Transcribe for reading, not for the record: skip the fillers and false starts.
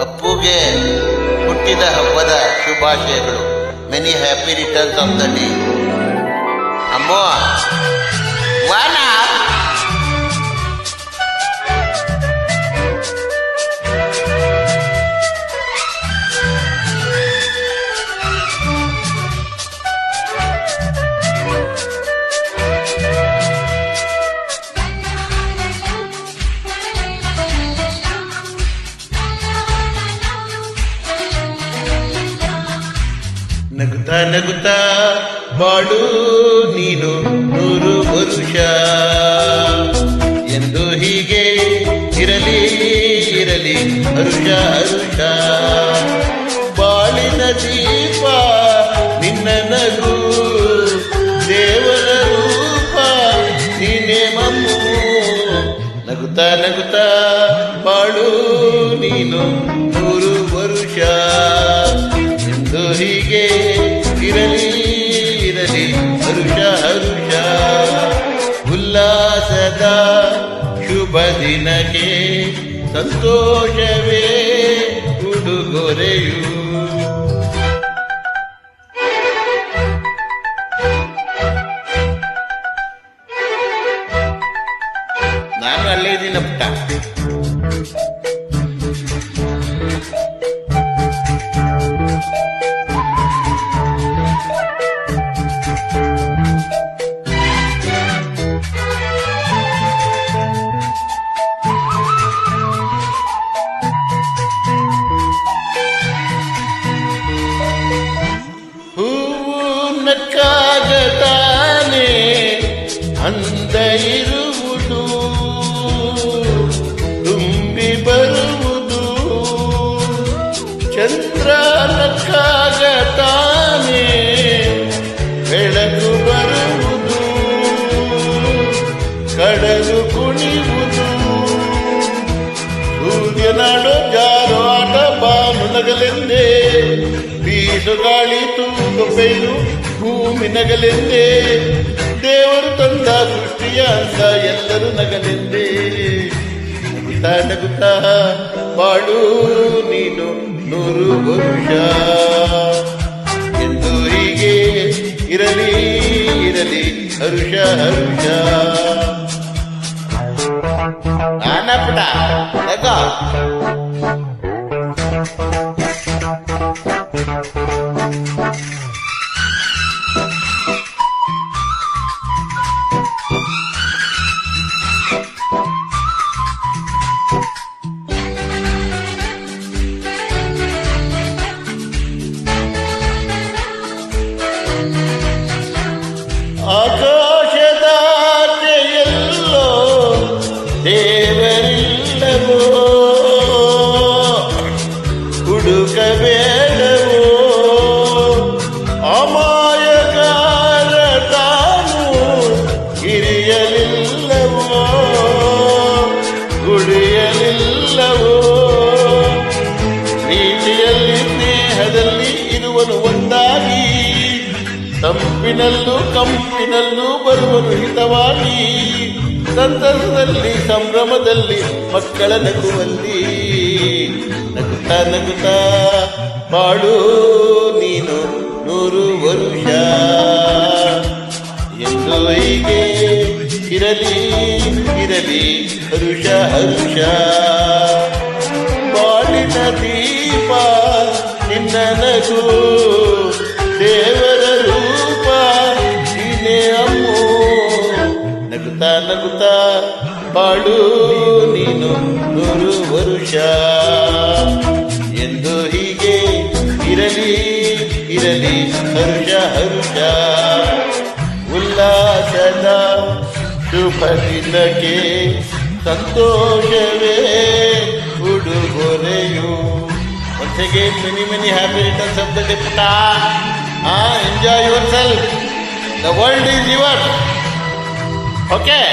ಅಪ್ಪುಗೆ ಹುಟ್ಟಿದ ಹಬ್ಬದ ಶುಭಾಶಯಗಳು. Many happy returns of the day. ಅಮ್ಮೋ ವಾನ ನಗುತ್ತಾ ನಗುತ್ತಾ ಬಾಳು ನೀನು 100 ವರುಷ ಎಂದು ಹೀಗೆ ಇರಲಿ ಇರಲಿ ಹರುಷ ಹರುಷ. ಬಾಳಿನ ದೀಪ ನಿನ್ನ ನಗು, ದೇವರ ರೂಪ ನೀನೇ ಮಮ್ಮು. ನಗುತ್ತಾ ನಗುತ್ತಾ ಬಾಳು ನೀನು 100 ವರುಷ ಎಂದು ಹೀಗೆ ಇರಲಿ ಇರಲಿ ಹರುಷ ಹರುಷ. ಉಲ್ಲಾಸದ ಶುಭ ದಿನಕ್ಕೆ ಸಂತೋಷವೇ ಉಡುಗೊರೆಯು. ನಾನು ಅಲ್ಲೇ ಇದ್ದೀನ ಪುಟ್ಟ. ನಕ್ಕಾಗತಾನೆ ಅಂದ ಇರುವುದು, ತುಂಬಿ ಬರುವುದು. ಚಂದ್ರ ನಕ್ಕಾಗತಾನೆ ಬೆಳಕು ಬರುವುದು, ಕಡಲು ಕುಣಿಯುವುದು. ಸೂರ್ಯನಾಡೋ ಜಾರೋ ಆಟ ಬಾನು ನಗಲೆಂದೇ, ಬೀಸು ಗಾಳಿ ತೂಗೊಬ್ಬೆಯು ಭೂಮಿ ನಗಲೆಂದೇ. ದೇವರು ತಂದ ಸೃಷ್ಟಿಯ ಅಂದ ಎಲ್ಲರೂ ನಗಲೆಂದೇ. ನಗುತ್ತಾ ನಗುತ್ತಾ ಬಾಳು ನೀನು 100 ವರುಷ ಎಂದು ಹೀಗೆ ಇರಲಿ ಇರಲಿ ಹರುಷ ಹರುಷ. ನಾನಪುಟ ನಗ ಆಕಾಶದಾಚೆಯಲ್ಲೋ ದೇವರಿಲ್ಲವೋ, ಹುಡುಕಬೇಡವೋ. ಅಮಾಯಕಾರ ತಾನು ಹಿರಿಯಲಿಲ್ಲವೋ, ಉಳಿಯಲಿಲ್ಲವೋ. ಪ್ರೀತಿಯಲ್ಲಿ ಸ್ನೇಹದಲ್ಲಿ ಇರುವನು ಒಂದಾಗಿ, ತಂಪಿನಲ್ಲೂ ಕಂಪಿನಲ್ಲೂ ಬರುವನು ಹಿತವಾಗಿ. ಸಂತಸದಲ್ಲಿ ಸಂಭ್ರಮದಲ್ಲಿ ಮಕ್ಕಳ ನಗುವಲ್ಲಿ. ನಗುತ್ತಾ ನಗುತ್ತಾ ಬಾಳು ನೀನು 100 ವರುಷ ಎಂದು ಹೀಗೆ ಇರಲಿ ಇರಲಿ ಹರುಷ ಹರುಷ. ಬಾಳಿನ ದೀಪ ನಿನ್ನ ನಗು, ದೇವರ ರೂಪ ನೀನೇ ಅಮ್ಮು. ನಗುತ್ತಾ ನಗುತ್ತಾ ಬಾಳು ನೀನು 100 ವರುಷ ಎಂದು ಹೀಗೆ ಇರಲಿ ಇರಲಿ ಹರುಷ ಹರುಷ. ಉಲ್ಲಾಸದ ಶುಭ ದಿನಕ್ಕೆ ಸಂತೋಷವೇ ಉಡುಗೊರೆಯು. Once again, many happy returns of the day, putta. Enjoy yourself. The world is yours. Okay.